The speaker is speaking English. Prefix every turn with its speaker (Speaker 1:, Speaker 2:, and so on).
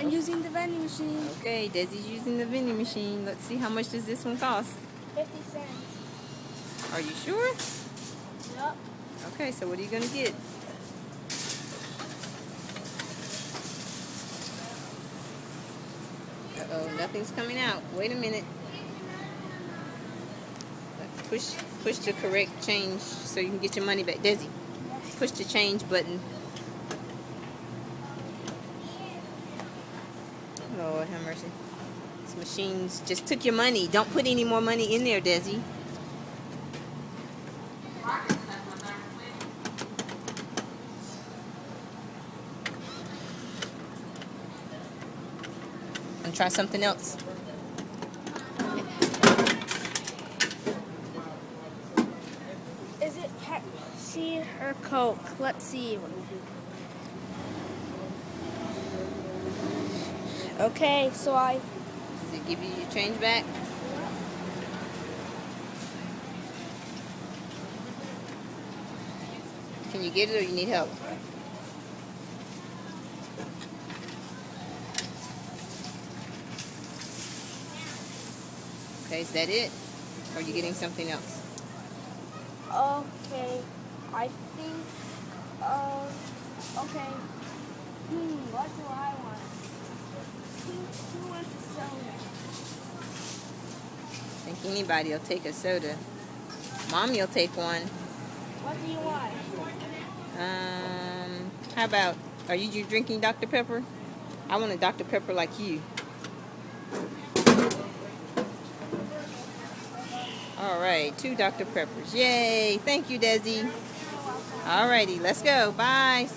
Speaker 1: I'm using the vending machine.
Speaker 2: Okay, Desi's using the vending machine. Let's see, how much does this one cost?
Speaker 1: 50 cents.
Speaker 2: Are you sure?
Speaker 1: Yup.
Speaker 2: Okay, so what are you going to get? Uh-oh, nothing's coming out. Wait a minute. Push the correct change so you can get your money back. Desi, push the change button. Lord have mercy. These machines just took your money. Don't put any more money in there, Desi. And try something else.
Speaker 1: Is it Pepsi or Coke? Let's see. Okay, so
Speaker 2: Does it give you your change back? Can you get it or you need help? Okay, is that it? Or are you getting something else?
Speaker 1: Okay, I think, okay. What do I want? Who wants a soda?
Speaker 2: I think anybody will take a soda. Mommy will take one.
Speaker 1: What do you want?
Speaker 2: How about, are you drinking Dr. Pepper? I want a Dr. Pepper like you. Alright, 2 Dr. Peppers. Yay! Thank you, Desi. Alrighty, let's go. Bye.